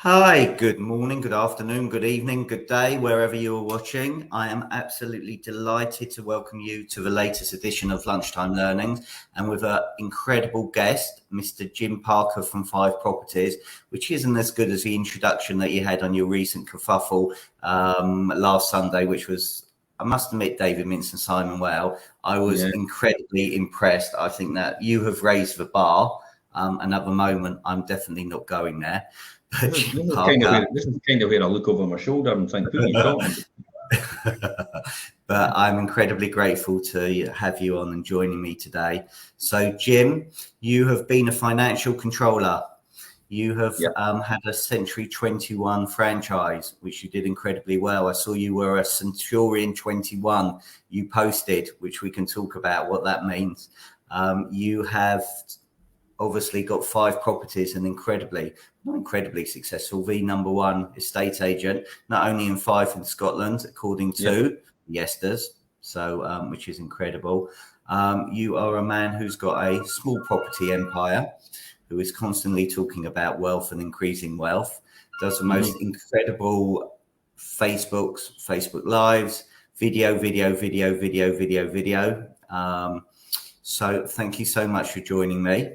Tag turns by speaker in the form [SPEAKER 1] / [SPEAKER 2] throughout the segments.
[SPEAKER 1] Hi, good morning, good afternoon, good evening, good day, wherever you are watching. I am absolutely delighted to welcome you to the latest edition of Lunchtime Learnings and with an incredible guest, Mr. Jim Parker from 5 Properties, which isn't as good as the introduction that you had on your recent kerfuffle last Sunday, which was, I must admit, David Mintz and Simon Well. I was incredibly impressed. I think that you have raised the bar. Another moment, I'm definitely not going there.
[SPEAKER 2] This is kind of where I look over my shoulder and think, who are you talking
[SPEAKER 1] about? But I'm incredibly grateful to have you on and joining me today. So, Jim, you have been a financial controller. You have had a Century 21 franchise, which you did incredibly well. I saw you were a Centurion 21. You posted, which we can talk about what that means. You have obviously got 5 properties and not incredibly successful, the #1 estate agent, not only in Fife in Scotland, according to Yesters, so which is incredible. You are a man who's got a small property empire, who is constantly talking about wealth and increasing wealth, does the most incredible Facebook Lives, video. So thank you so much for joining me.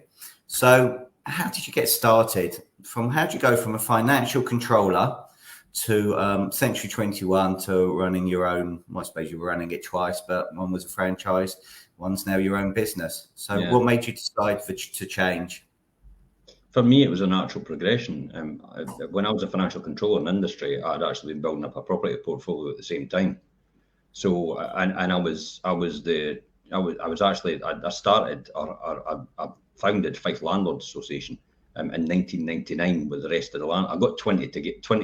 [SPEAKER 1] So how did you get started? How did you go from a financial controller to Century 21 to running your own? Well, I suppose you were running it twice, but one was a franchise, one's now your own business. So what made you decide to change?
[SPEAKER 2] For me, it was a natural progression. When I was a financial controller in industry, I'd actually been building up a property portfolio at the same time. So, I founded Fife Landlords Association in 1999 with the rest of the land. I got 20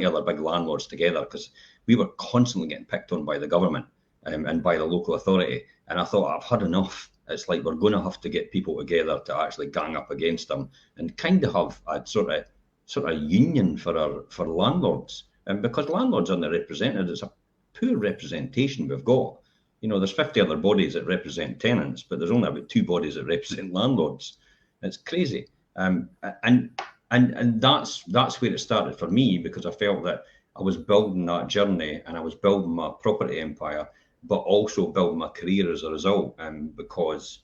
[SPEAKER 2] other big landlords together because we were constantly getting picked on by the government and by the local authority. And I thought, I've had enough. It's like we're going to have to get people together to actually gang up against them and kind of have a sort of union for landlords. And because landlords aren't represented, it's a poor representation we've got. You know, there's 50 other bodies that represent tenants, but there's only about 2 bodies that represent landlords. It's crazy, and that's where it started for me, because I felt that I was building that journey and I was building my property empire, but also building my career as a result. Because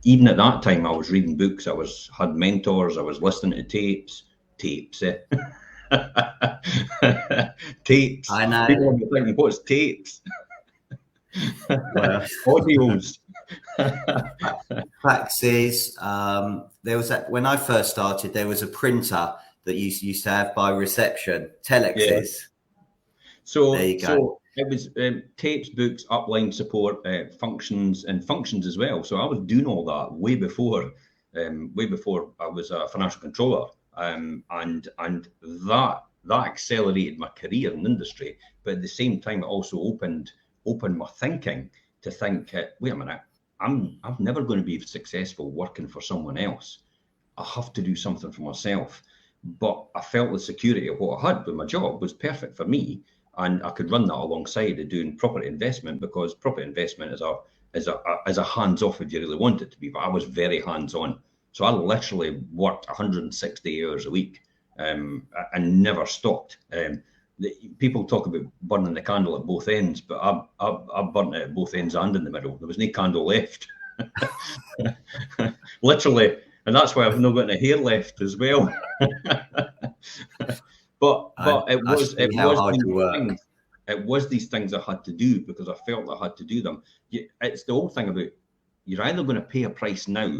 [SPEAKER 2] even at that time, I was reading books, had mentors, I was listening to tapes. Tapes.
[SPEAKER 1] I know.
[SPEAKER 2] People are thinking, what's tapes? Well, audios.
[SPEAKER 1] Faxes. There was when I first started, there was a printer that you used to have by reception, telexes.
[SPEAKER 2] So there you go. So it was tapes, books, upline support, functions as well. So I was doing all that way before I was a financial controller, and that accelerated my career in industry. But at the same time, it also opened my thinking to think, wait a minute, I'm never going to be successful working for someone else. I have to do something for myself. But I felt the security of what I had with my job was perfect for me, and I could run that alongside of doing property investment, because property investment is a hands-off if you really want it to be. But I was very hands-on, so I literally worked 160 hours a week and never stopped. People talk about burning the candle at both ends, but I burnt it at both ends and in the middle. There was no candle left. Literally, and that's why I've not got any hair left as well. but it was these things I had to do because I felt I had to do them. It's the whole thing about, you're either going to pay a price now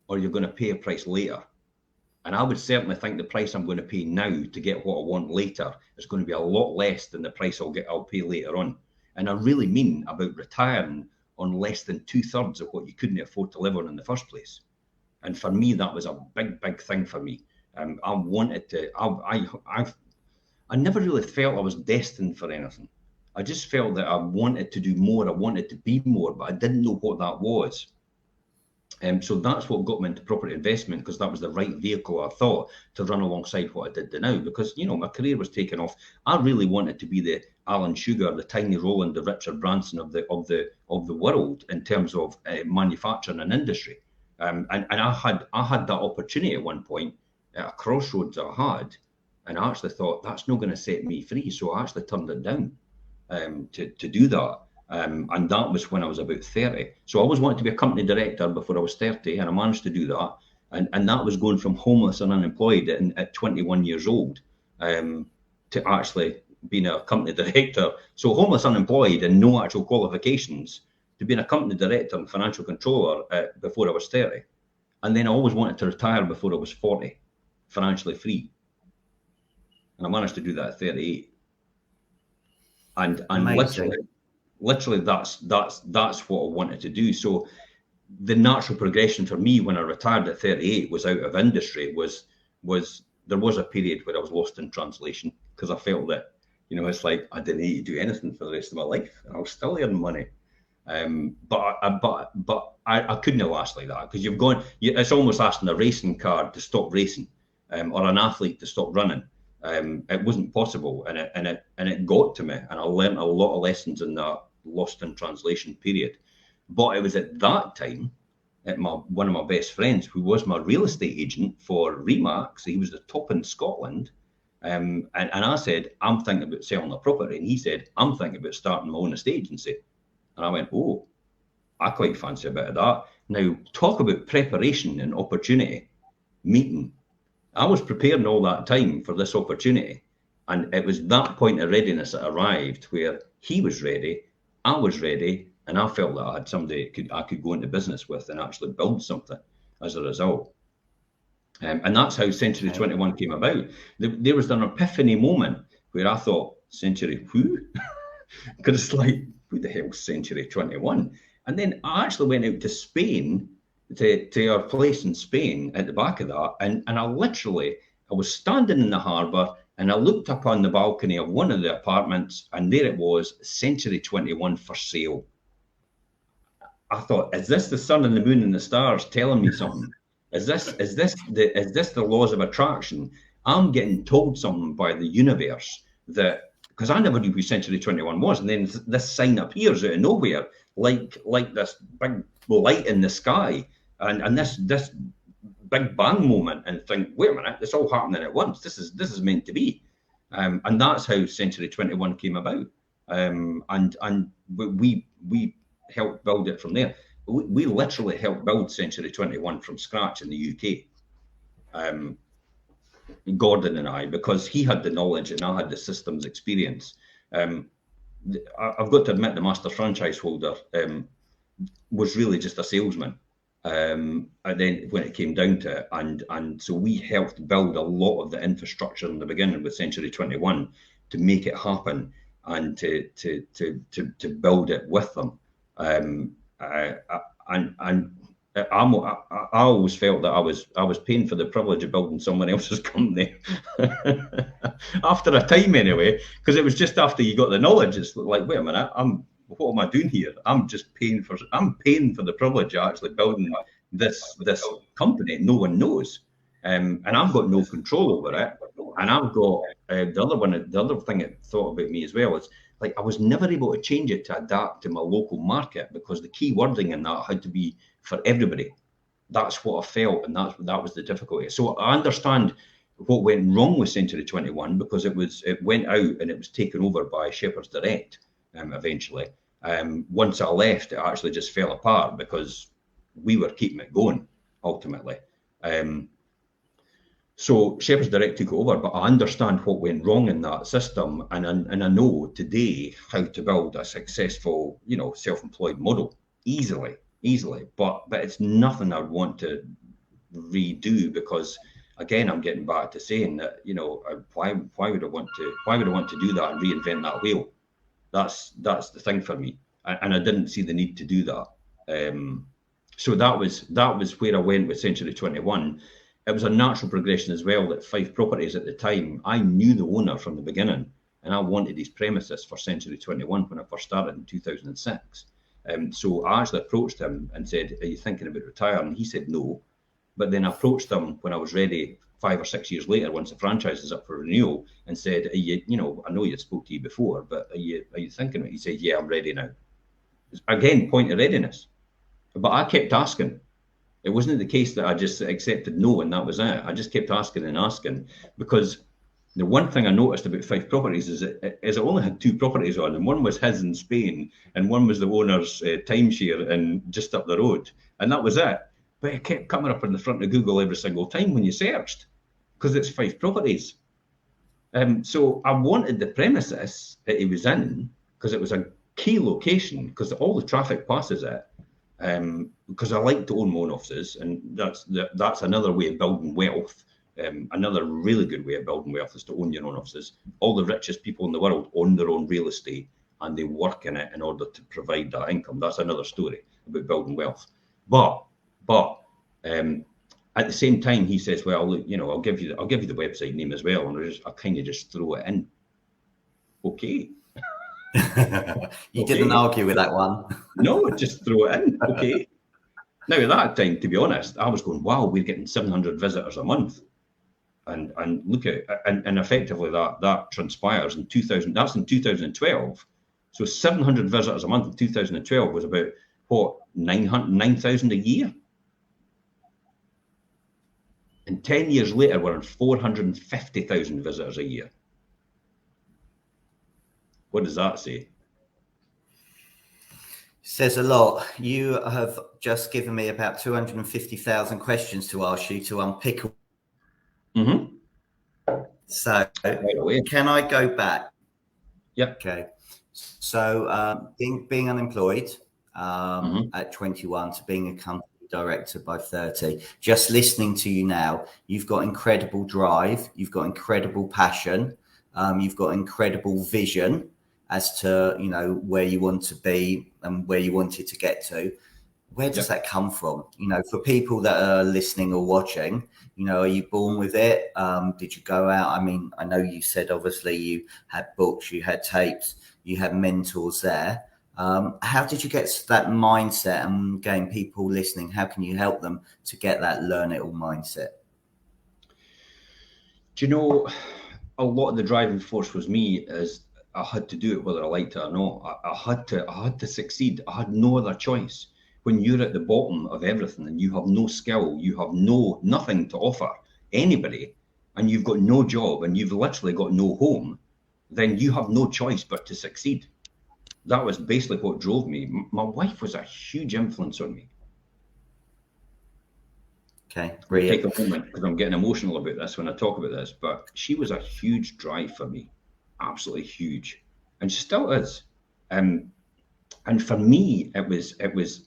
[SPEAKER 2] or you're going to pay a price later. And I would certainly think the price I'm going to pay now to get what I want later is going to be a lot less than the price I'll pay later on. And I really mean about retiring on less than 2/3 of what you couldn't afford to live on in the first place. And for me, that was a big thing for me. I wanted to. I never really felt I was destined for anything. I just felt that I wanted to do more. I wanted to be more, but I didn't know what that was. So that's what got me into property investment, because that was the right vehicle, I thought, to run alongside what I did now. Because, you know, my career was taking off. I really wanted to be the Alan Sugar, the Tiny Roland, the Richard Branson of the world in terms of manufacturing and industry. And I had that opportunity at one point at a crossroads I had and I actually thought that's not going to set me free. So I actually turned it down to do that. And that was when I was about 30. So I always wanted to be a company director before I was 30, and I managed to do that. And that was going from homeless and unemployed at 21 years old to actually being a company director. So homeless, unemployed, and no actual qualifications, to being a company director and financial controller before I was 30. And then I always wanted to retire before I was 40, financially free. And I managed to do that at 38. And literally that's what I wanted to do. So the natural progression for me when I retired at 38 was out of industry, was there was a period where I was lost in translation, because I felt that, it's like I didn't need to do anything for the rest of my life and I was still earning money. But I couldn't last like that, because it's almost asking a racing car to stop racing, or an athlete to stop running. It wasn't possible, and it got to me, and I learned a lot of lessons in that lost in translation period. But it was at that time that one of my best friends, who was my real estate agent for Remax, he was the top in Scotland, and I said, I'm thinking about selling a property, and he said, I'm thinking about starting my own estate agency. And I went, oh, I quite fancy a bit of that. Now, talk about preparation and opportunity meeting. I was preparing all that time for this opportunity. And it was that point of readiness that arrived, where he was ready, I was ready, and I felt that I had somebody I could go into business with and actually build something as a result. And that's how Century 21 came about. There was an epiphany moment where I thought, Century who? Because it's like, who the hell's Century 21? And then I actually went out to Spain, to our place in Spain at the back of that. And I was standing in the harbour, and I looked up on the balcony of one of the apartments, and there it was, Century 21 for sale. I thought, is this the sun and the moon and the stars telling me something? Is this the laws of attraction? I'm getting told something by the universe, that, because I never knew who Century 21 was, and then this sign appears out of nowhere, like this big light in the sky, and this big bang moment, and think, wait a minute, it's all happening at once. This is meant to be, and that's how Century 21 came about, and we helped build it from there. We literally helped build Century 21 from scratch in the UK. Gordon and I, because he had the knowledge and I had the systems experience. I've got to admit, the master franchise holder was really just a salesman. And then when it came down to it, and so we helped build a lot of the infrastructure in the beginning with Century 21 to make it happen, and to build it with them. I always felt that I was paying for the privilege of building someone else's company. After a time, anyway, because it was just after you got the knowledge, it's like, wait a minute, what am I doing here? I'm paying for the privilege of actually building this company no one knows, and I've got no control over it. And I've got the other thing it thought about me as well is, like, I was never able to change it to adapt to my local market, because the key wording in that had to be for everybody. That's what I felt, and that was the difficulty. So I understand what went wrong with Century 21, because it went out and it was taken over by Shepherd's Direct eventually. Once I left, it actually just fell apart, because we were keeping it going ultimately. So Shepherd's Direct took over, but I understand what went wrong in that system, and I know today how to build a successful, self-employed model easily. But it's nothing I'd want to redo, because again, I'm getting back to saying that, why would I want to do that and reinvent that wheel? That's the thing for me, and I didn't see the need to do that. So that was where I went with Century 21. It was a natural progression as well that Fife Properties at the time, I knew the owner from the beginning, and I wanted his premises for Century 21 when I first started in 2006. So I actually approached him and said, are you thinking about retiring? He said no. But then I approached him when I was ready 5 or 6 years later, once the franchise is up for renewal, and said, are you, I know you spoke to you before, but are you thinking of it? He said, yeah, I'm ready now. Again, point of readiness. But I kept asking. It wasn't the case that I just accepted no and that was it. I just kept asking and asking, because The one thing I noticed about Fife Properties is it only had 2 properties on, and one was his in Spain, and one was the owner's timeshare and just up the road, and that was it. But it kept coming up in the front of Google every single time when you searched, because it's Fife Properties. So I wanted the premises that he was in, because it was a key location, because all the traffic passes it. Because I like to own my own offices, and that's another way of building wealth. Another really good way of building wealth is to own your own offices. All the richest people in the world own their own real estate, and they work in it in order to provide that income. That's another story about building wealth. But at the same time, he says, "Well, look, I'll give you the website name as well," and I kind of just throw it in. Okay.
[SPEAKER 1] You didn't argue with that one.
[SPEAKER 2] No, just throw it in. Okay. Now at that time, to be honest, I was going, "Wow, we're getting 700 visitors a month," and look at and effectively that transpires in 2000. That's in 2012. So 700 visitors a month in 2012 was about what 9,000 a year. And 10 years later, we're on 450,000 visitors a year. What does that say?
[SPEAKER 1] Says a lot. You have just given me about 250,000 questions to ask you to unpick.
[SPEAKER 2] Mm-hmm.
[SPEAKER 1] So can I go back?
[SPEAKER 2] Yep.
[SPEAKER 1] Okay. So being unemployed at 21 to being a company director by 30, just listening to you now, you've got incredible drive, you've got incredible passion, you've got incredible vision as to where you want to be and where you wanted to get to. Where does that come from? For people that are listening or watching, are you born with it? Did you go out? I mean, I know you said obviously you had books, you had tapes, you had mentors there. How did you get that mindset? And again, people listening, how can you help them to get that learn it all mindset?
[SPEAKER 2] Do you know, a lot of the driving force was me, is I had to do it whether I liked it or not. I had to succeed. I had no other choice. When you're at the bottom of everything and you have no skill, you have nothing to offer anybody, and you've got no job and you've literally got no home, then you have no choice but to succeed. That was basically what drove me. My wife was a huge influence on me.
[SPEAKER 1] Okay,
[SPEAKER 2] brilliant. Take a moment because I'm getting emotional about this when I talk about this, but she was a huge drive for me, absolutely huge, and she still is. And for me, it was.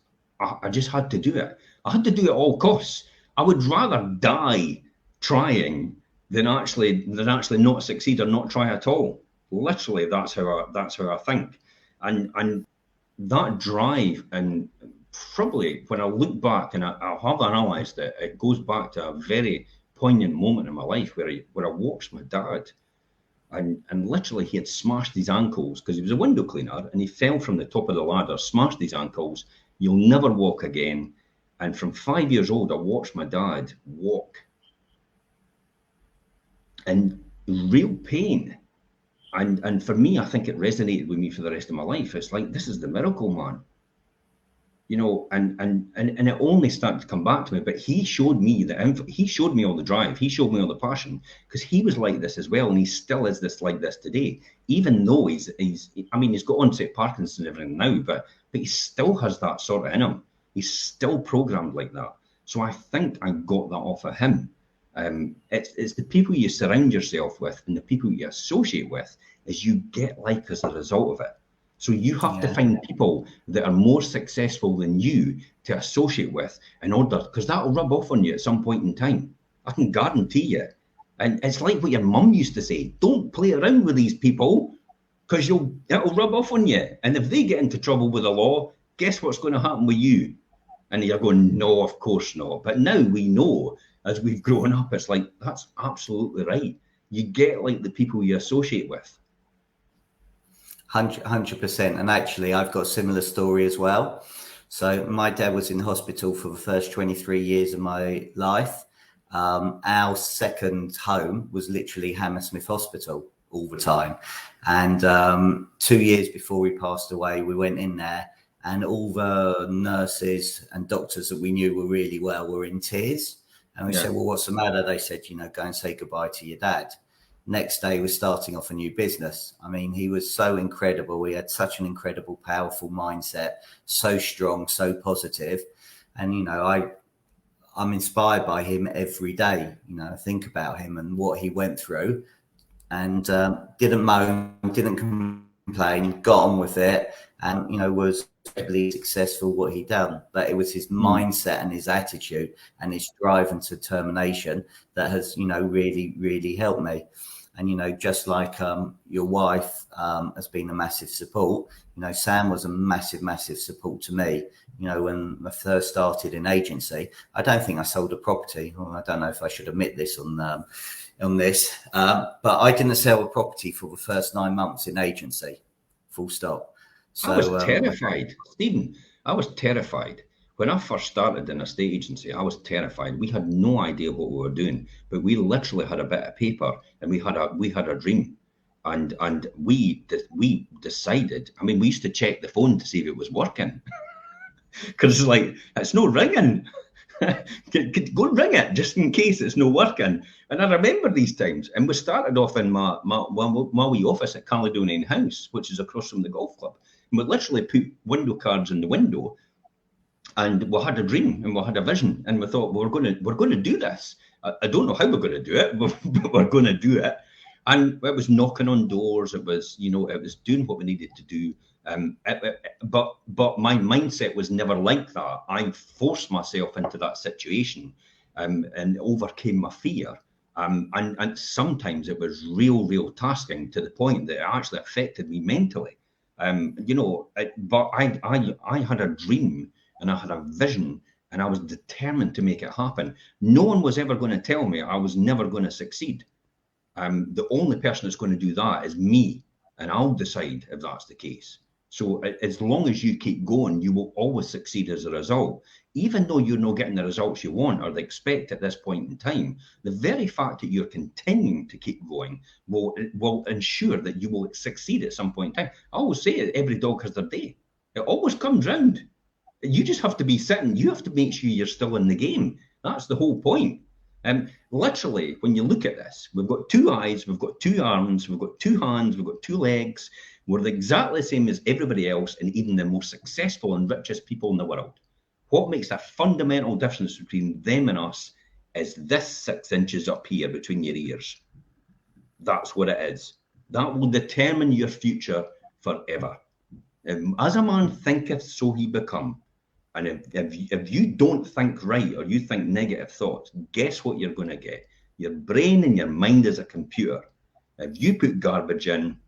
[SPEAKER 2] I just had to do it. I had to do it at all costs. I would rather die trying than actually not succeed or not try at all. Literally, that's how I think. And that drive, and probably when I look back and I have analysed it, it goes back to a very poignant moment in my life where I watched my dad, and literally he had smashed his ankles because he was a window cleaner, and he fell from the top of the ladder, smashed his ankles. You'll never walk again. And from 5 years old, I watched my dad walk in real pain. And for me, I think it resonated with me for the rest of my life. It's like, this is the miracle, man. And it only started to come back to me. But he showed me he showed me all the drive. He showed me all the passion, because he was like this as well, and he still is like this today. Even though he's got onset Parkinson's and everything now, but he still has that sort of in him. He's still programmed like that. So I think I got that off of him. It's the people you surround yourself with and the people you associate with as you get like as a result of it. So you have to find people that are more successful than you to associate with in order, because that'll rub off on you at some point in time. I can guarantee you. And it's like what your mum used to say: don't play around with these people, because it'll rub off on you. And if they get into trouble with the law, guess what's going to happen with you? And you're going, no, of course not. But now we know, as we've grown up, it's like, that's absolutely right. You get like the people you associate with.
[SPEAKER 1] 100%. And actually, I've got a similar story as well. So my dad was in hospital for the first 23 years of my life. Our second home was literally Hammersmith Hospital all the time. And 2 years before we passed away, we went in there, and all the nurses and doctors that we knew were really well were in tears. And we said, well, what's the matter? They said, go and say goodbye to your dad. Next day was starting off a new business. I mean, he was so incredible. He had such an incredible, powerful mindset, so strong, so positive. And, you know, I'm inspired by him every day. You know, I think about him and what he went through, and didn't moan, didn't complain, got on with it, and, you know, was incredibly successful what he'd done. But it was his mindset and his attitude and his drive and determination that has, you know, really, really helped me. And, you know, just like your wife has been a massive support, you know, Sam was a massive, massive support to me. You know, when I first started in agency, I don't think I sold a property. Well, I don't know if I should admit this on this, but I didn't sell a property for the first 9 months in agency, full stop. So,
[SPEAKER 2] I was terrified, Stephen. I was terrified. When I first started in a state agency, I was terrified. We had no idea what we were doing, but we literally had a bit of paper and we had a dream, and we decided. I mean, we used to check the phone to see if it was working, because it's like, it's not ringing. Go and ring it just in case it's not working. And I remember these times. And we started off in my wee office at Caledonian House, which is across from the golf club. And we literally put window cards in the window. And we had a dream and we had a vision, and we thought, well, we're going to do this. I don't know how we're going to do it, but we're going to do it. And it was knocking on doors. It was, you know, it was doing what we needed to do. But my mindset was never like that. I forced myself into that situation, and overcame my fear. And sometimes it was real tasking, to the point that it actually affected me mentally. You know, but I had a dream. And I had a vision, and I was determined to make it happen. No one was ever going to tell me I was never going to succeed. The only person that's going to do that is me, and I'll decide if that's the case. So as long as you keep going, you will always succeed as a result. Even though you're not getting the results you want or expect at this point in time, the very fact that you're continuing to keep going will ensure that you will succeed at some point in time. I always say it, every dog has their day. It always comes round. You just have to be sitting. You have to make sure you're still in the game. That's the whole point. Literally, when you look at this, we've got 2 eyes, we've got 2 arms, we've got 2 hands, we've got 2 legs. We're exactly the same as everybody else, and even the most successful and richest people in the world. What makes a fundamental difference between them and us is this 6 inches up here between your ears. That's what it is. That will determine your future forever. As a man thinketh, so he become. And if you don't think right, or you think negative thoughts, guess what you're going to get? Your brain and your mind is a computer. If you put garbage in,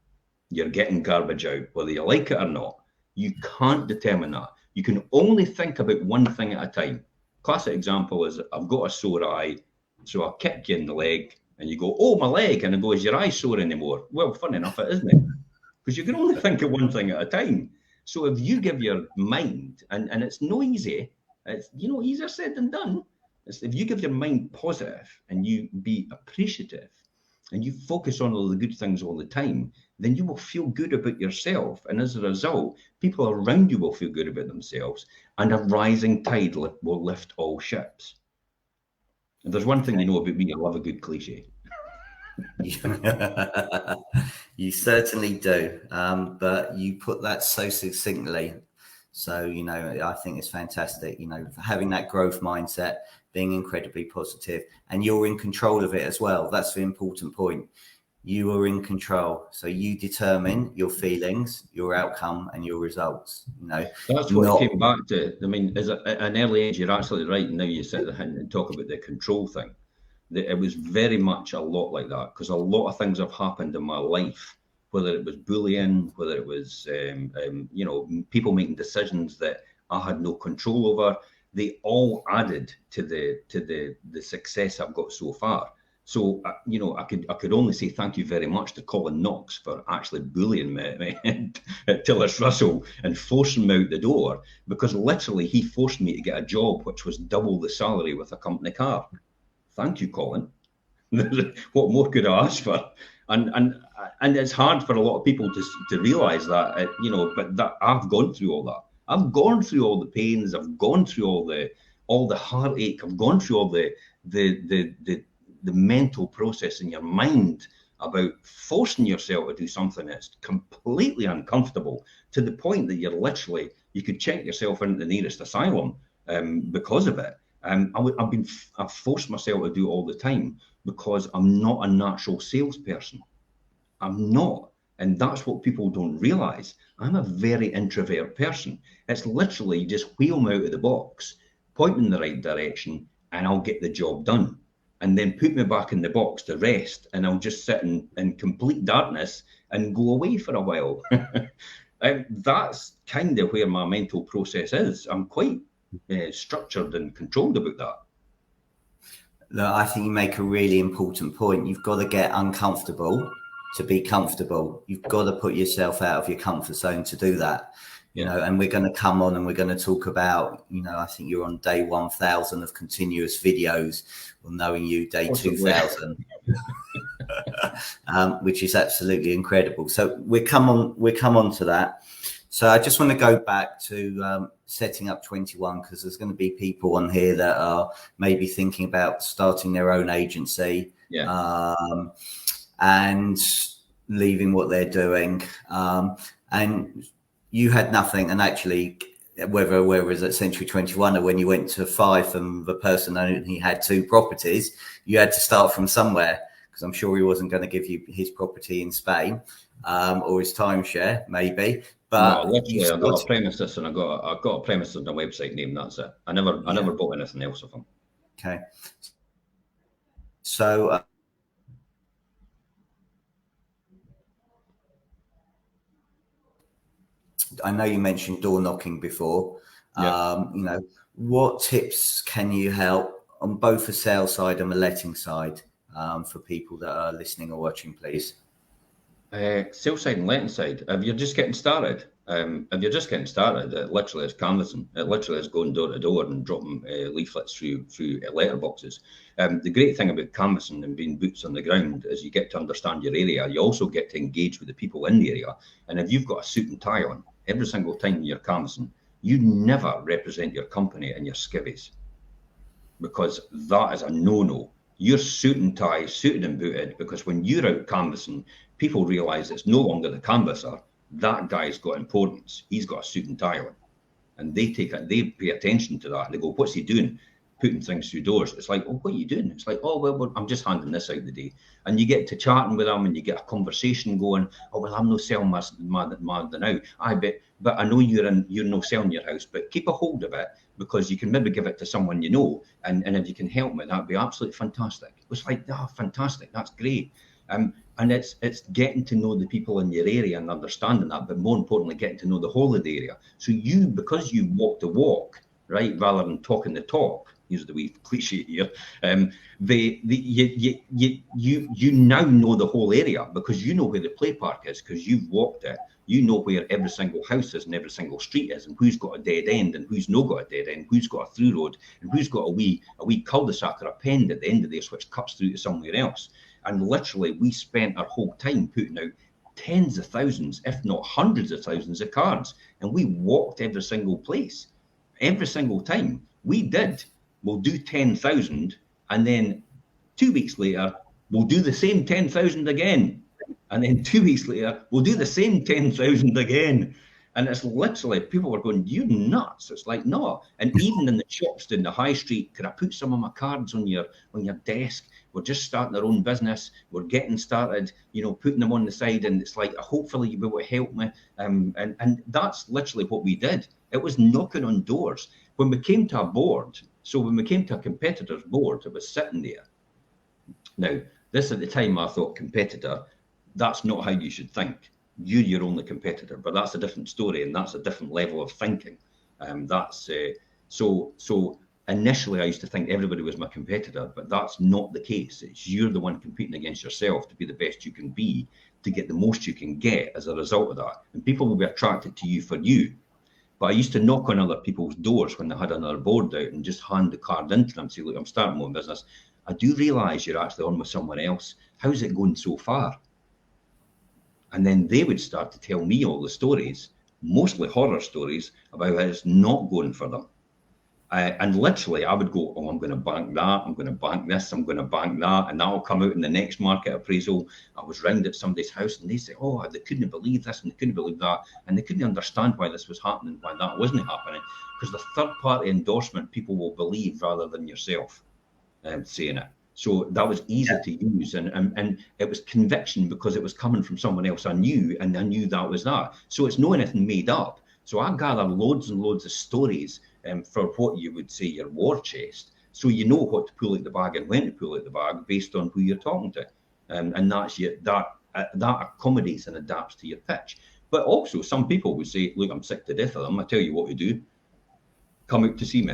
[SPEAKER 2] you're getting garbage out, whether you like it or not. You can't determine that. You can only think about one thing at a time. Classic example is, I've got a sore eye, so I'll kick you in the leg, and you go, oh, my leg, and I go, is your eye sore anymore? Well, funny enough, it isn't it? Because you can only think of one thing at a time. So if you give your mind, and it's no easy, it's, you know, easier said than done. If you give your mind positive and you be appreciative and you focus on all the good things all the time, then you will feel good about yourself. And as a result, people around you will feel good about themselves, and a rising tide will lift all ships. And there's one thing you know about me, I love a good cliche.
[SPEAKER 1] You certainly do, but you put that so succinctly. So, you know, I think it's fantastic, you know, having that growth mindset, being incredibly positive, and you're in control of it as well. That's the important point. You are in control. So you determine your feelings, your outcome, and your results. You know,
[SPEAKER 2] that's what it came back to. I mean, at an early age, you're absolutely right. And now you sit there and talk about the control thing. It was very much a lot like that, because a lot of things have happened in my life, whether it was bullying, whether it was, you know, people making decisions that I had no control over. They all added to the success I've got so far. So, you know, I could only say thank you very much to Colin Knox for actually bullying me at Tillis Russell and forcing me out the door, because literally he forced me to get a job which was double the salary with a company car. Thank you, Colin. What more could I ask for? And it's hard for a lot of people to realise that, you know, but that I've gone through all that. I've gone through all the pains. I've gone through all the heartache. I've gone through all the mental process in your mind about forcing yourself to do something that's completely uncomfortable, to the point that you could check yourself into the nearest asylum because of it. I've forced myself to do it all the time because I'm not a natural salesperson. I'm not. And that's what people don't realize. I'm a very introvert person. It's literally just wheel me out of the box, point me in the right direction, and I'll get the job done. And then put me back in the box to rest, and I'll just sit in complete darkness and go away for a while. That's kind of where my mental process is. I'm quite structured and controlled about that.
[SPEAKER 1] Look, I think you make a really important point. You've got to get uncomfortable to be comfortable. You've got to put yourself out of your comfort zone to do that. You know, and we're going to come on and we're going to talk about, you know, I think you're on day 1000 of continuous videos, or knowing you day 2000, which is absolutely incredible. So we come on to that. So I just want to go back to setting up 21, because there's going to be people on here that are maybe thinking about starting their own agency and leaving what they're doing. And you had nothing. And actually, whether it was at Century 21 or when you went to Fife and the person only had 2 properties, you had to start from somewhere, because I'm sure he wasn't going to give you his property in Spain or his timeshare, maybe. But
[SPEAKER 2] no, literally, I got a premises and I got a premises and a website name. That's it. I never bought anything else of them.
[SPEAKER 1] Okay. So I know you mentioned door knocking before. You know, what tips can you help on both the sales side and the letting side for people that are listening or watching, please?
[SPEAKER 2] Sales side and letting side. If you're just getting started, it literally is canvassing. It literally is going door to door and dropping leaflets through letterboxes. The great thing about canvassing and being boots on the ground is you get to understand your area. You also get to engage with the people in the area. And if you've got a suit and tie on every single time you're canvassing, you never represent your company in your skivvies, because that is a no-no. You're suit and tie, suited and booted, because when you're out canvassing, people realise it's no longer the canvasser. That guy's got importance. He's got a suit and tie on. And they pay attention to that. They go, what's he doing? Putting things through doors. It's like, oh, what are you doing? It's like, oh, well, I'm just handing this out today. And you get to chatting with them and you get a conversation going. Oh, well, I'm no selling my now. But I know you're no selling your house, but keep a hold of it, because you can maybe give it to someone you know. And if you can help me, that'd be absolutely fantastic. It was like, fantastic. That's great. And it's getting to know the people in your area and understanding that, but more importantly, getting to know the whole of the area. So because you walk the walk, right, rather than talking the talk, use the wee cliche here, you now know the whole area, because you know where the play park is, because you've walked it. You know where every single house is and every single street is, and who's got a dead end and who's not got a dead end, who's got a through road, and who's got a wee cul-de-sac or a pend at the end of this which cuts through to somewhere else. And literally, we spent our whole time putting out tens of thousands, if not hundreds of thousands of cards. And we walked every single place. Every single time we did. We'll do 10,000. And then 2 weeks later, we'll do the same 10,000 again. And then 2 weeks later, we'll do the same 10,000 again. And it's literally, people were going, you nuts. It's like, no. And even in the shops in the high street, can I put some of my cards on your desk? We're just starting our own business. We're getting started, putting them on the side. And it's like, hopefully you'll be able to help me. And that's literally what we did. It was knocking on doors. When we came to a board, when we came to a competitor's board, it was sitting there. Now, this at the time, I thought, competitor, that's not how you should think. You're your only competitor, but that's a different story, and that's a different level of thinking. So initially I used to think everybody was my competitor, but that's not the case. It's you're the one competing against yourself to be the best you can be, to get the most you can get as a result of that. And people will be attracted to you for you. But I used to knock on other people's doors when they had another board out and just hand the card into them and say, look, I'm starting my own business. I do realise you're actually on with someone else. How's it going so far? And then they would start to tell me all the stories, mostly horror stories, about how it's not going for them. And literally, I would go, oh, I'm going to bank that, I'm going to bank this, I'm going to bank that, and that'll come out in the next market appraisal. I was round at somebody's house, and they say, oh, they couldn't believe this, and they couldn't believe that, and they couldn't understand why this was happening, why that wasn't happening, because the third-party endorsement people will believe rather than yourself saying it. So that was easy to use, and it was conviction because it was coming from someone else I knew, and I knew that was that. So it's not anything made up. So I gathered loads and loads of stories for what you would say your war chest, so you know what to pull out the bag and when to pull out the bag based on who you're talking to, and that's that accommodates and adapts to your pitch. But also, some people would say, "Look, I'm sick to death of them. I tell you what to do: come out to see me,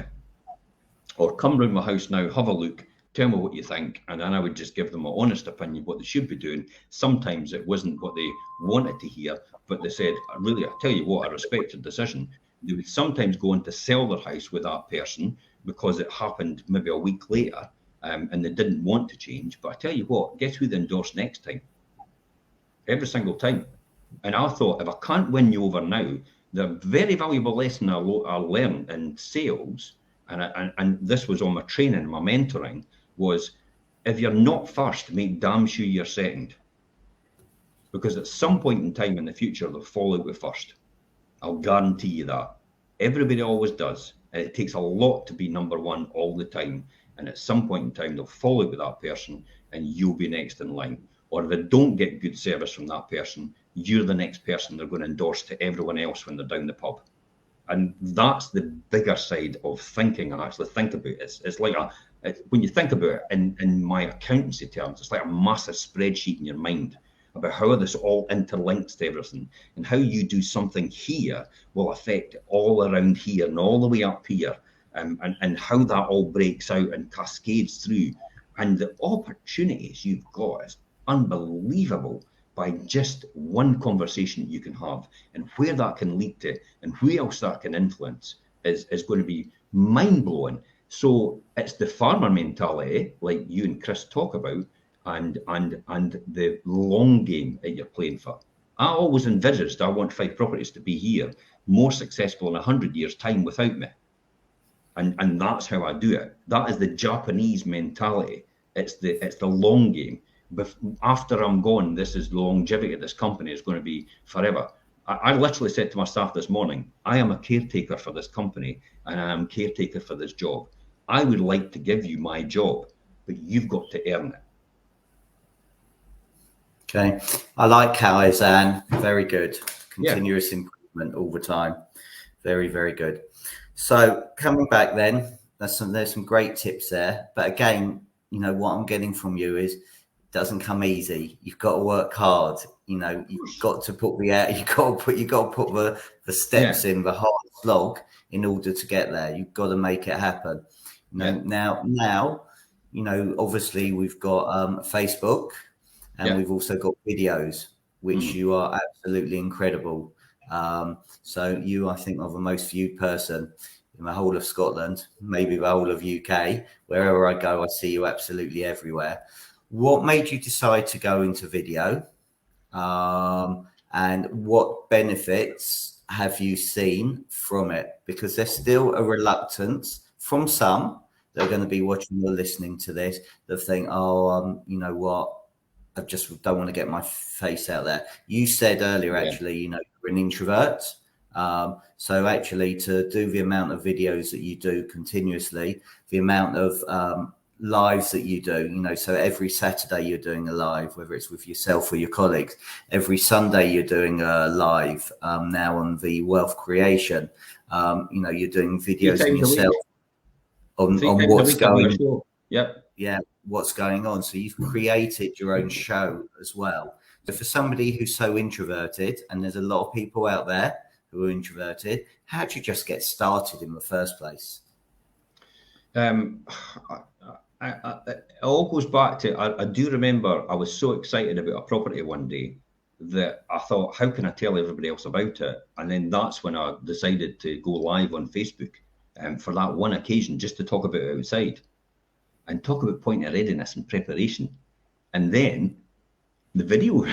[SPEAKER 2] or come round my house now, have a look, tell me what you think," and then I would just give them an honest opinion what they should be doing. Sometimes it wasn't what they wanted to hear, but they said, "Really, I tell you what, I respect your decision." They would sometimes go on to sell their house with that person because it happened maybe a week later, and they didn't want to change. But I tell you what, guess who they endorse next time? Every single time. And I thought, if I can't win you over now, the very valuable lesson I learned in sales, and this was on my training, my mentoring, was if you're not first, make damn sure you're second. Because at some point in time in the future, they'll fall out with first. I'll guarantee you that. Everybody always does. And it takes a lot to be number one all the time. And at some point in time, they'll fall out with that person and you'll be next in line. Or if they don't get good service from that person, you're the next person they're going to endorse to everyone else when they're down the pub. And that's the bigger side of thinking. I actually think about it. It's like when you think about it in my accountancy terms, it's like a massive spreadsheet in your mind about how this all interlinks to everything, and how you do something here will affect all around here and all the way up here, and how that all breaks out and cascades through. And the opportunities you've got is unbelievable by just one conversation you can have, and where that can lead to and who else that can influence is going to be mind-blowing. So it's the farmer mentality, like you and Chris talk about, and the long game that you're playing for. I always envisaged I want 5 properties to be here, more successful in 100 years' time without me. And that's how I do it. That is the Japanese mentality. It's the long game. But after I'm gone, this is the longevity of this company is going to be forever. I literally said to my staff this morning, I am a caretaker for this company and I am caretaker for this job. I would like to give you my job, but you've got to earn it.
[SPEAKER 1] Okay, I like Kaizen. Very good. Continuous improvement all the time. Very, very good. So coming back then, there's some great tips there. But again, you know, what I'm getting from you is it doesn't come easy. You've got to work hard. You know, you've got to put the steps in, the hard slog in order to get there. You've got to make it happen. You know, now, you know, obviously we've got Facebook. And we've also got videos, which you are absolutely incredible. So you, I think, are the most viewed person in the whole of Scotland, maybe the whole of UK. Wherever I go, I see you absolutely everywhere. What made you decide to go into video? And what benefits have you seen from it? Because there's still a reluctance from some that are going to be watching or listening to this that think, you know what? I just don't want to get my face out there. You said earlier, actually, you know, you're an introvert. So actually to do the amount of videos that you do continuously, the amount of lives that you do, you know, so every Saturday you're doing a live, whether it's with yourself or your colleagues, every Sunday you're doing a live now on the wealth creation. You know, you're doing videos on yourself on what's going on. Yeah, what's going on. So you've created your own show as well. So for somebody who's so introverted, and there's a lot of people out there who are introverted, how do you just get started in the first place?
[SPEAKER 2] It all goes back to, I do remember I was so excited about a property one day that I thought, how can I tell everybody else about it? And then that's when I decided to go live on Facebook for that one occasion, just to talk about it outside. And talk about point of readiness and preparation. And then the video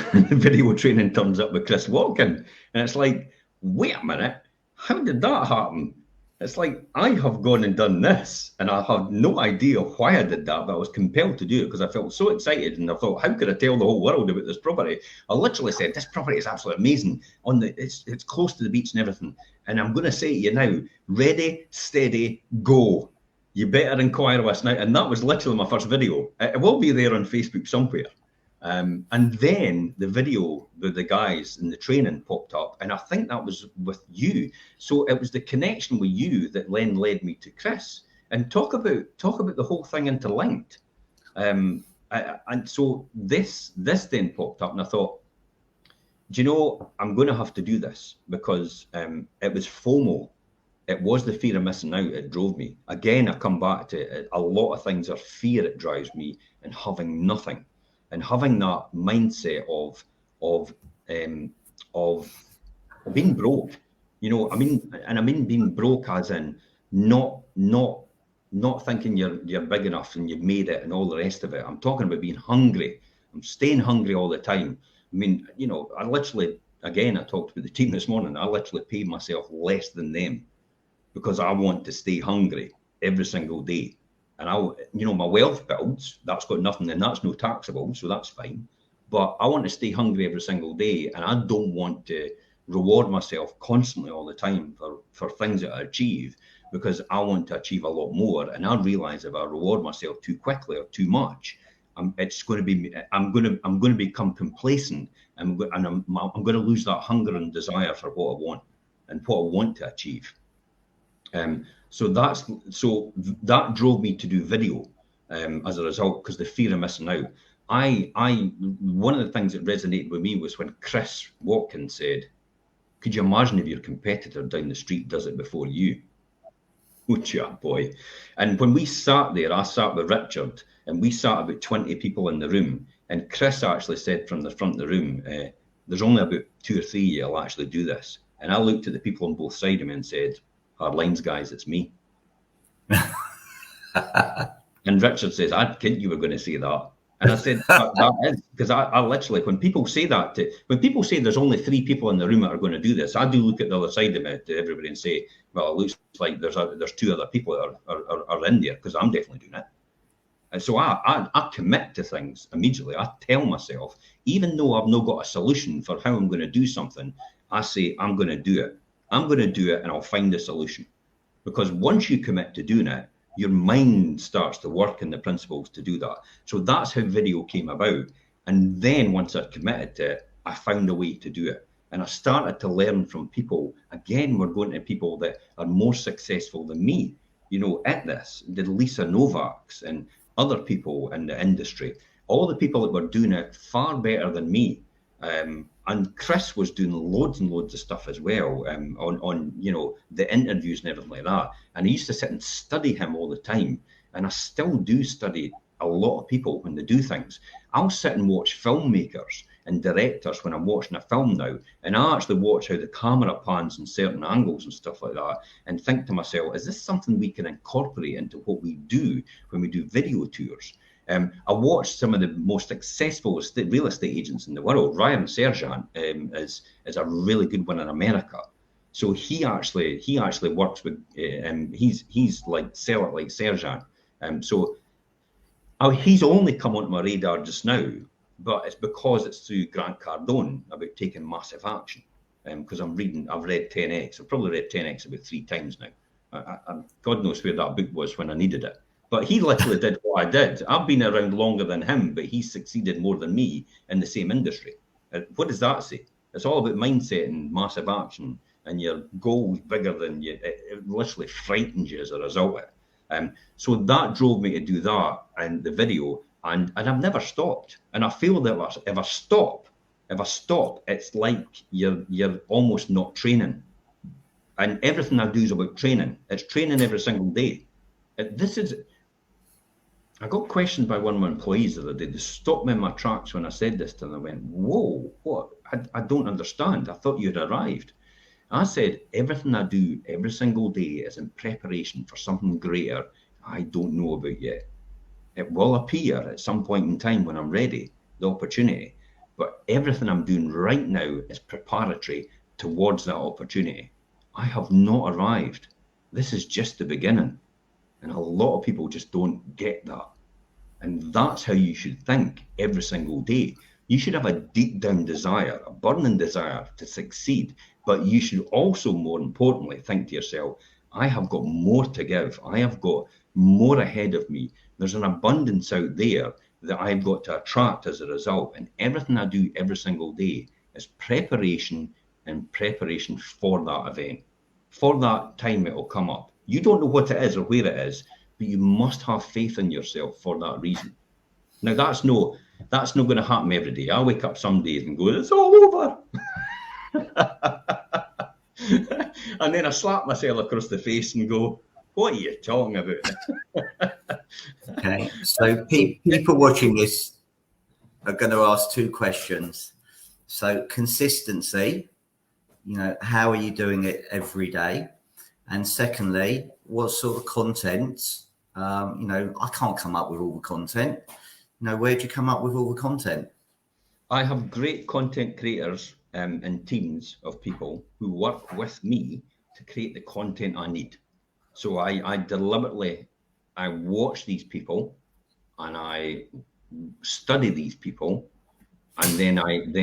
[SPEAKER 2] training turns up with Chris Watkin. And it's like, wait a minute, how did that happen? It's like, I have gone and done this, and I have no idea why I did that, but I was compelled to do it because I felt so excited, and I thought, how could I tell the whole world about this property? I literally said, this property is absolutely amazing. It's close to the beach and everything, and I'm going to say to you now, ready, steady, go. You better inquire with us now. And that was literally my first video. It will be there on Facebook somewhere. And then the video with the guys in the training popped up, and I think that was with you. So it was the connection with you that then led me to Chris. And talk about the whole thing interlinked. And so this then popped up, and I thought, do you know, I'm going to have to do this because it was FOMO. It was the fear of missing out. It drove me. Again, I come back to it. A lot of things are fear. It drives me, and having nothing. And having that mindset of being broke, you know, I mean being broke as in not thinking you're big enough and you've made it and all the rest of it. I'm talking about being hungry. I'm staying hungry all the time. I mean, you know, I literally, again, I talked with the team this morning. I literally paid myself less than them because I want to stay hungry every single day. And you know, my wealth builds, that's got nothing, and that's no taxable, so that's fine. But I want to stay hungry every single day, and I don't want to reward myself constantly all the time for things that I achieve, because I want to achieve a lot more. And I realize if I reward myself too quickly or too much, I'm going to become complacent, and I'm going to lose that hunger and desire for what I want and what I want to achieve. So that drove me to do video as a result, because the fear of missing out. One of the things that resonated with me was when Chris Watkins said, could you imagine if your competitor down the street does it before you? Oh, yeah, boy. And when we sat there, I sat with Richard, and we sat about 20 people in the room, and Chris actually said from the front of the room, there's only about 2 or 3 of you will actually do this. And I looked at the people on both sides of me and said, hard lines, guys, it's me. And Richard says, I'd think you were going to say that. And I said, that is, because I literally, when people say there's only 3 people in the room that are going to do this, I do look at the other side of it to everybody and say, well, it looks like there's 2 other people that are in there, because I'm definitely doing it. And so I commit to things immediately. I tell myself, even though I've not got a solution for how I'm going to do something, I say, I'm going to do it. I'm going to do it, and I'll find a solution. Because once you commit to doing it, your mind starts to work in the principles to do that. So that's how video came about. And then once I committed to it, I found a way to do it. And I started to learn from people. Again, we're going to people that are more successful than me, you know, at this. The Lisa Novaks and other people in the industry, all the people that were doing it far better than me. And Chris was doing loads and loads of stuff as well, on you know, the interviews and everything like that. And I used to sit and study him all the time. And I still do study a lot of people when they do things. I'll sit and watch filmmakers and directors when I'm watching a film now, and I actually watch how the camera pans in certain angles and stuff like that, and think to myself, is this something we can incorporate into what we do when we do video tours? I watched some of the most successful real estate agents in the world. Ryan Sergeant is a really good one in America. So he actually works with, he's like Sell It Like Sergeant. So he's only come onto my radar just now, but it's because it's through Grant Cardone about taking massive action. Because I've read 10X. I've probably read 10X about 3 times now. God knows where that book was when I needed it. But he literally did what I did. I've been around longer than him, but he succeeded more than me in the same industry. What does that say? It's all about mindset and massive action, and your goals bigger than you. It literally frightens you as a result of it. So that drove me to do that and the video, and I've never stopped. And I feel that if I stop, it's like you're almost not training. And everything I do is about training. It's training every single day. I got questioned by one of my employees the other day. They stopped me in my tracks when I said this to them. I went, whoa, what? I don't understand. I thought you'd arrived. I said, everything I do every single day is in preparation for something greater I don't know about yet. It will appear at some point in time when I'm ready, the opportunity. But everything I'm doing right now is preparatory towards that opportunity. I have not arrived. This is just the beginning. And a lot of people just don't get that. And that's how you should think every single day. You should have a deep down desire, a burning desire to succeed. But you should also, more importantly, think to yourself, I have got more to give. I have got more ahead of me. There's an abundance out there that I've got to attract as a result. And everything I do every single day is preparation and preparation for that event. For that time it will come up. You don't know what it is or where it is, but you must have faith in yourself for that reason. Now that's not going to happen every day. I wake up some days and go, it's all over. And then I slap myself across the face and go, what are you talking about?
[SPEAKER 1] Okay, so people watching this are going to ask two questions. So consistency, how are you doing it every day? And secondly, what sort of content? I can't come up with all the content. Where do you come up with all the content?
[SPEAKER 2] I have great content creators and teams of people who work with me to create the content I need. So I deliberately, I watch these people and I study these people, and then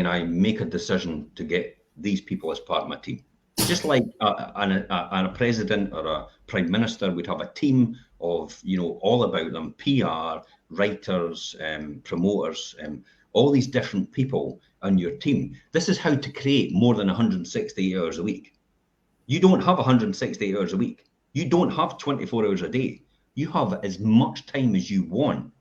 [SPEAKER 2] I make a decision to get these people as part of my team. Just like a president or a prime minister would have a team of, all about them, PR, writers, promoters, all these different people on your team. This is how to create more than 168 hours a week. You don't have 168 hours a week. You don't have 24 hours a day. You have as much time as you want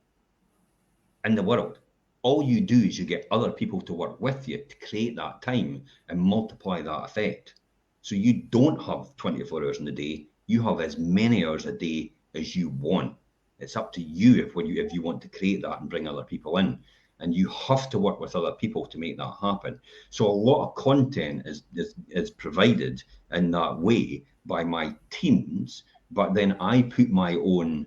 [SPEAKER 2] in the world. All you do is you get other people to work with you to create that time and multiply that effect. So you don't have 24 hours in a day. You have as many hours a day as you want. It's up to you if you want to create that and bring other people in. And you have to work with other people to make that happen. So a lot of content is provided in that way by my teams, but then I put my own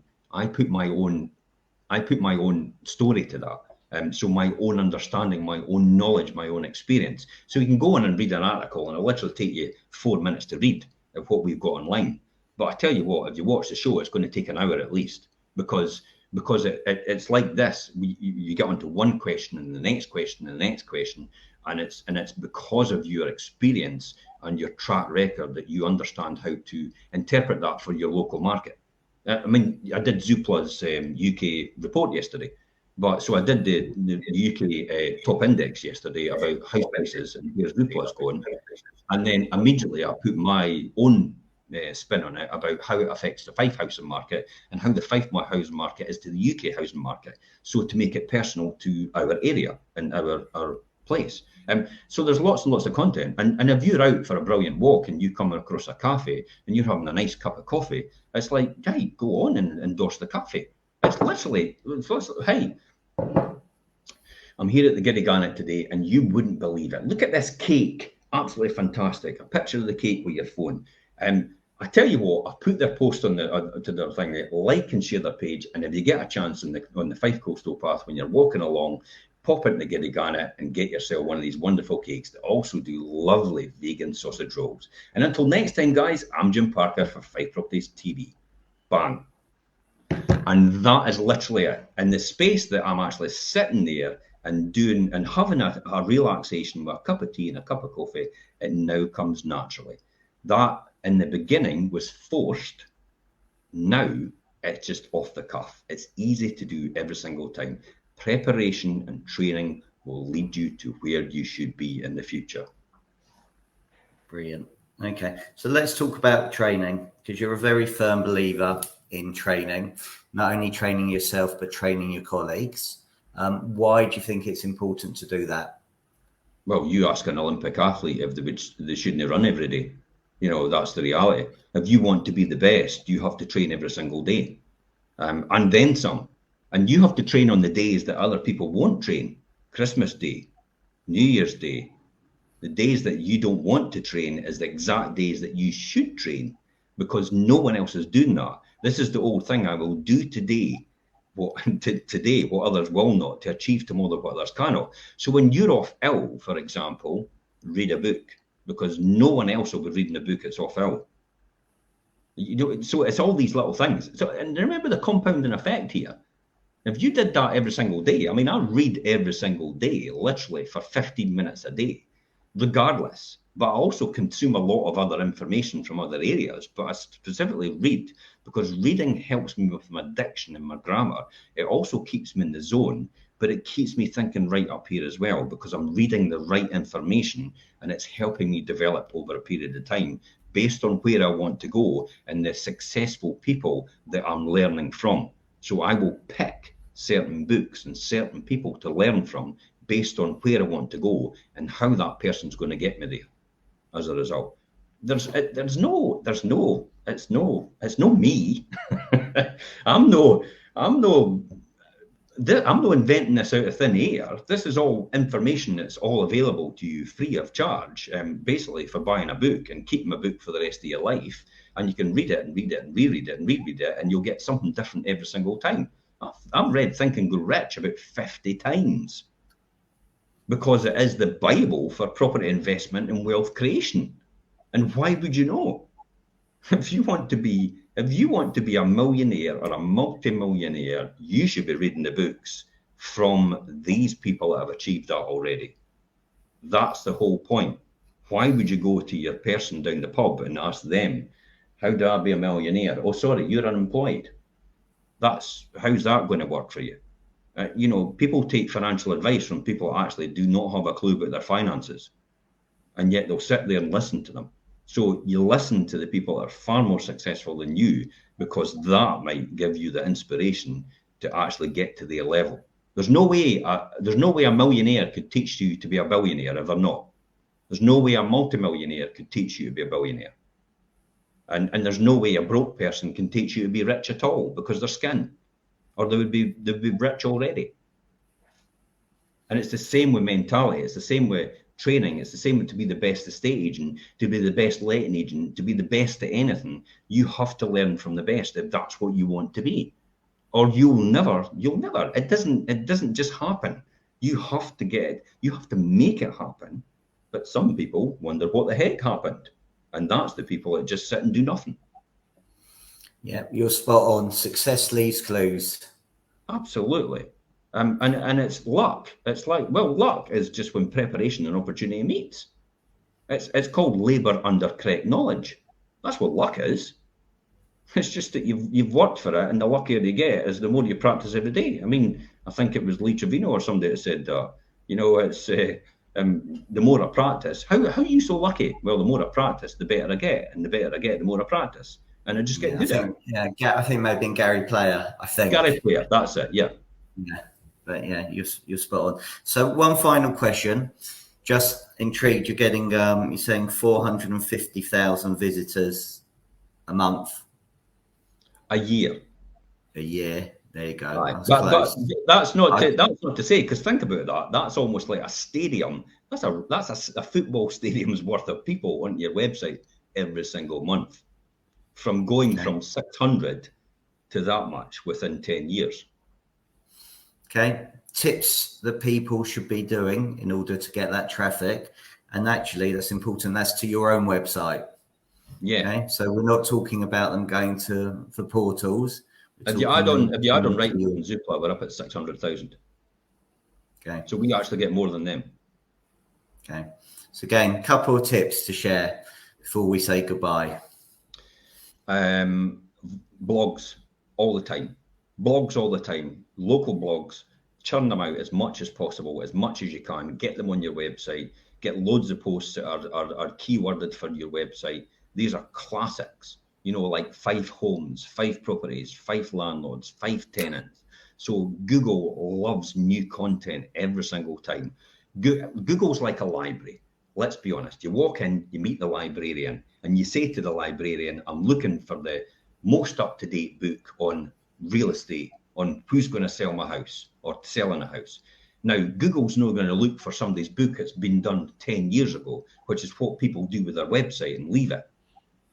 [SPEAKER 2] story to that. So my own understanding, my own knowledge, my own experience. So you can go on and read an article and it'll literally take you 4 minutes to read of what we've got online. But I tell you what, if you watch the show, it's going to take an hour at least, because it's like this. You get onto one question and the next question and the next question, and it's because of your experience and your track record that you understand how to interpret that for your local market. I did Zoopla's UK report yesterday, but so I did the UK top index yesterday about house prices and where Zoopla's going, and then immediately I put my own spin on it about how it affects the Fife housing market and how the Fife housing market is to the UK housing market. So to make it personal to our area and our place. So there's lots and lots of content. And if you're out for a brilliant walk and you come across a cafe and you're having a nice cup of coffee, it's like, hey, go on and endorse the cafe. It's literally, hey, I'm here at the Giddy Garnet today and you wouldn't believe it. Look at this cake. Absolutely fantastic. A picture of the cake with your phone. I tell you what, I put their post on to their thing, like and share their page, and if you get a chance on the Fife Coastal Path when you're walking along, pop into Giddy Garnet and get yourself one of these wonderful cakes that also do lovely vegan sausage rolls. And until next time, guys, I'm Jim Parker for Fife Properties TV. Bang. And that is literally it. In the space that I'm actually sitting there and doing and having a relaxation with a cup of tea and a cup of coffee, it now comes naturally. That in the beginning was forced. Now it's just off the cuff. It's easy to do every single time. Preparation and training will lead you to where you should be in the future.
[SPEAKER 1] Brilliant. Okay, so let's talk about training, because you're a very firm believer in training, not only training yourself, but training your colleagues. Why do you think it's important to do that?
[SPEAKER 2] Well, you ask an Olympic athlete if they shouldn't run every day. That's the reality. If you want to be the best, you have to train every single day, and then some. And you have to train on the days that other people won't train. Christmas Day, New Year's Day. The days that you don't want to train is the exact days that you should train, because no one else is doing that. This is the old thing. I will do today what others will not, to achieve tomorrow what others cannot. So when you're off ill, for example, read a book, because no one else will be reading a book that's off ill. So it's all these little things. So, and remember the compounding effect here. If you did that every single day, I mean, I read every single day, literally for 15 minutes a day, regardless. But I also consume a lot of other information from other areas. But I specifically read because reading helps me with my diction and my grammar. It also keeps me in the zone, but it keeps me thinking right up here as well because I'm reading the right information and it's helping me develop over a period of time based on where I want to go and the successful people that I'm learning from. So I will pick certain books and certain people to learn from based on where I want to go and how that person's going to get me there as a result. It's no me. I'm no inventing this out of thin air. This is all information that's all available to you free of charge, basically for buying a book and keeping a book for the rest of your life. And you can read it and read it and reread it and reread it, and you'll get something different every single time. I've read Think and Grow Rich about 50 times because it is the Bible for property investment and wealth creation. And why would you know? If you want to be a millionaire or a multi-millionaire, you should be reading the books from these people that have achieved that already. That's the whole point. Why would you go to your person down the pub and ask them, how do I be a millionaire? Oh, sorry, you're unemployed. How's that going to work for you? People take financial advice from people that actually do not have a clue about their finances, and yet they'll sit there and listen to them. So you listen to the people that are far more successful than you because that might give you the inspiration to actually get to their level. There's no way a millionaire could teach you to be a billionaire if they're not. There's no way a multimillionaire could teach you to be a billionaire. And there's no way a broke person can teach you to be rich at all because they're skin, or they'd be rich already. And it's the same with mentality. It's the same with training. It's the same with to be the best estate agent, to be the best letting agent, to be the best at anything. You have to learn from the best if that's what you want to be, or you'll never. It doesn't just happen. You have to make it happen. But some people wonder what the heck happened. And that's the people that just sit and do nothing.
[SPEAKER 1] Yeah, you're spot on. Success leaves clues.
[SPEAKER 2] Absolutely. And it's luck. It's like, well, luck is just when preparation and opportunity meets. It's called labour under correct knowledge. That's what luck is. It's just that you've worked for it, and the luckier you get is the more you practice every day. I mean, I think it was Lee Trevino or somebody that said that. It's the more I practice. How are you so lucky? Well, the more I practice, the better I get, and the better I get, the more I practice, and I just get good at it.
[SPEAKER 1] Yeah, I think it may have been Gary Player.
[SPEAKER 2] Gary Player, that's it. Yeah.
[SPEAKER 1] Yeah, but yeah, you're spot on. So one final question. Just intrigued. You're getting you're saying 450,000 visitors a month.
[SPEAKER 2] A year.
[SPEAKER 1] A year. There you go.
[SPEAKER 2] Right. But that's not to say, because think about that. That's almost like a stadium. That's a football stadium's worth of people on your website every single month, from going from 600 to that much within 10 years.
[SPEAKER 1] Okay. Tips that people should be doing in order to get that traffic, and actually that's important. That's to your own website.
[SPEAKER 2] Yeah.
[SPEAKER 1] Okay. So we're not talking about them going to the portals.
[SPEAKER 2] If you add on Rightmove and Zoopla, we're up at 600,000.
[SPEAKER 1] Okay.
[SPEAKER 2] So we actually get more than them.
[SPEAKER 1] Okay. So again, a couple of tips to share before we say goodbye.
[SPEAKER 2] Blogs all the time. Local blogs. Churn them out as much as possible, as much as you can. Get them on your website. Get loads of posts that are keyworded for your website. These are classics. Like 5 homes, 5 properties, 5 landlords, 5 tenants. So Google loves new content every single time. Google's like a library. Let's be honest. You walk in, you meet the librarian, and you say to the librarian, I'm looking for the most up-to-date book on real estate, on who's going to sell my house or selling a house. Now, Google's not going to look for somebody's book that's been done 10 years ago, which is what people do with their website and leave it.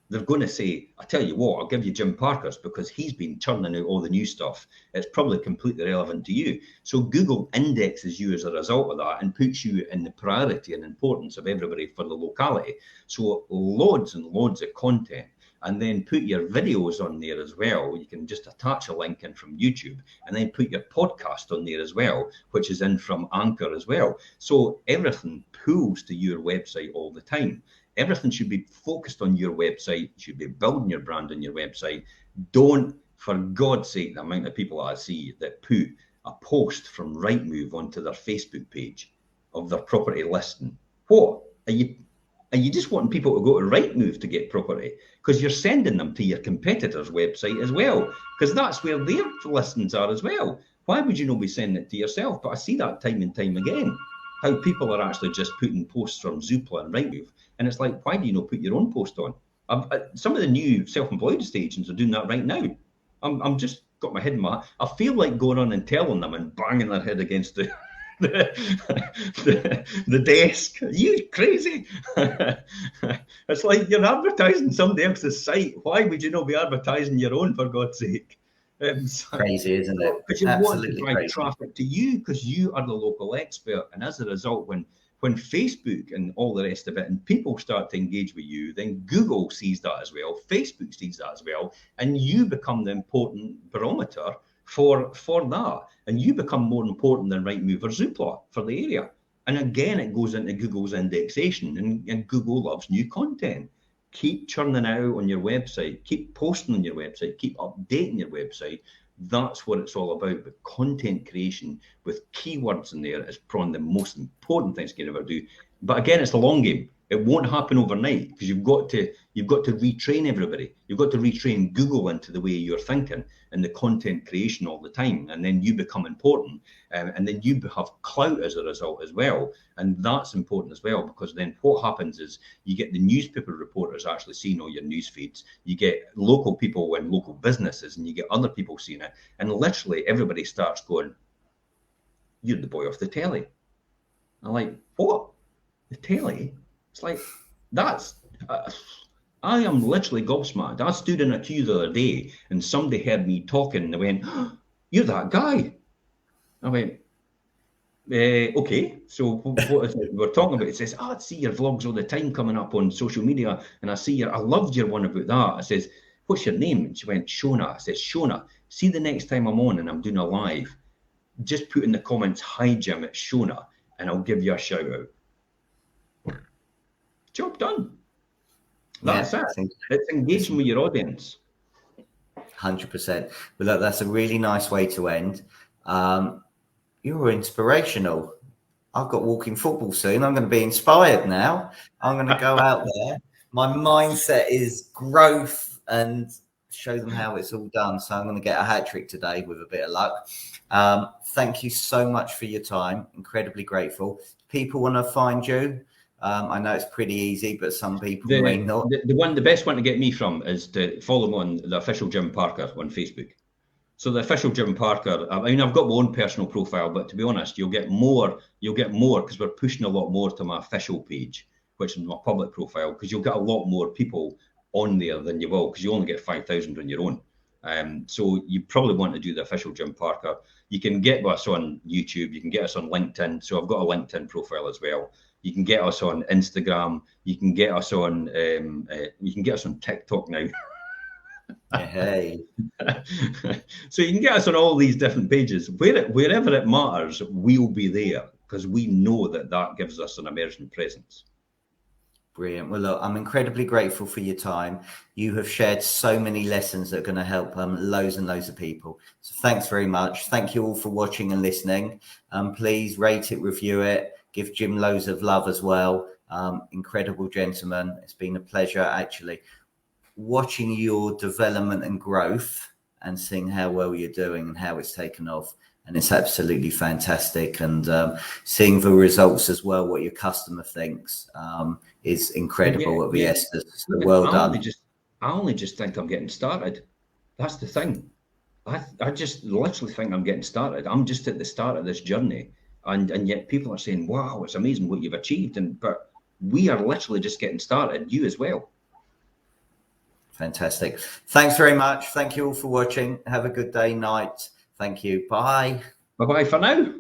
[SPEAKER 2] They're going to say, I tell you what, I'll give you Jim Parker's because he's been churning out all the new stuff. It's probably completely relevant to you. So Google indexes you as a result of that and puts you in the priority and importance of everybody for the locality. So loads and loads of content. and then put your videos on there as well. You can just attach a link in from YouTube and then put your podcast on there as well, which is in from Anchor as well. So everything pulls to your website all the time. Everything should be focused on your website. You should be building your brand on your website. Don't, for God's sake, the amount of people I see that put a post from Rightmove onto their Facebook page of their property listing. What? Are you just wanting people to go to Rightmove to get property? Because you're sending them to your competitor's website as well, because that's where their listings are as well. Why would you not be sending it to yourself? But I see that time and time again, how people are actually just putting posts from Zoopla and Rightmove. And it's like, why do you not put your own post on? Some of the new self-employed estate agents are doing that right now. I'm just got my head in my... I feel like going on and telling them and banging their head against the desk. Are you crazy? It's like you're advertising somebody else's site. Why would you not be advertising your own, for God's sake?
[SPEAKER 1] Crazy, isn't it?
[SPEAKER 2] Because you want to drive traffic to you, because you are the local expert. And as a result, when Facebook and all the rest of it, and people start to engage with you, then Google sees that as well, Facebook sees that as well, and you become the important barometer for that, and you become more important than Rightmove or Zoopla for the area. And again, it goes into Google's indexation, and Google loves new content. Keep churning out on your website, keep posting on your website, keep updating your website. That's what it's all about. But content creation with keywords in there is probably the most important thing you can ever do. But again, it's a long game. It won't happen overnight, because you've got to retrain everybody. You've got to retrain Google into the way you're thinking and the content creation all the time, and then you become important, and then you have clout as a result as well. And that's important as well, because then what happens is you get the newspaper reporters actually seeing all your news feeds. You get local people and local businesses, and you get other people seeing it, and literally everybody starts going, "You're the boy off the telly." I'm like, "What? The telly?" It's like, that's, I am literally gobsmacked. I stood in a queue the other day and somebody heard me talking and they went, "Oh, you're that guy." I went, okay, so what is it we're talking about? It says, "I see your vlogs all the time coming up on social media, and I loved your one about that." I says, "What's your name?" And she went, "Shona." I says, "Shona, see, the next time I'm on and I'm doing a live, just put in the comments, 'Hi Jim, it's Shona,' and I'll give you a shout out." Job done. That's it. It's engaging with your audience.
[SPEAKER 1] 100%. Well, look, that's a really nice way to end. You're inspirational. I've got walking football soon. I'm going to be inspired now. I'm going to go out there. My mindset is growth and show them how it's all done. So I'm going to get a hat trick today with a bit of luck. Thank you so much for your time. Incredibly grateful. People want to find you. I know it's pretty easy, but some people may not.
[SPEAKER 2] The best one to get me from is to follow me on the official Jim Parker on Facebook. So the official Jim Parker, I mean, I've got my own personal profile, but to be honest, you'll get more because we're pushing a lot more to my official page, which is my public profile, because you'll get a lot more people on there than you will, because you only get 5,000 on your own. So you probably want to do the official Jim Parker. You can get us on YouTube, you can get us on LinkedIn. So I've got a LinkedIn profile as well. You can get us on Instagram. You can get us on TikTok now.
[SPEAKER 1] Hey.
[SPEAKER 2] So you can get us on all these different pages. Wherever it matters, we'll be there, because we know that gives us an emerging presence.
[SPEAKER 1] Brilliant. Well, look, I'm incredibly grateful for your time. You have shared so many lessons that are going to help loads and loads of people. So thanks very much. Thank you all for watching and listening. Please rate it, review it. Give Jim loads of love as well. Incredible gentleman. It's been a pleasure actually watching your development and growth and seeing how well you're doing and how it's taken off. And it's absolutely fantastic. And seeing the results as well, what your customer thinks is incredible at the Estes. Well done.
[SPEAKER 2] I only just think I'm getting started. That's the thing. I just literally think I'm getting started. I'm just at the start of this journey. And yet people are saying, "Wow, it's amazing what you've achieved." But we are literally just getting started. You as well.
[SPEAKER 1] Fantastic. Thanks very much. Thank you all for watching. Have a good day, night. Thank you. Bye.
[SPEAKER 2] Bye-bye for now.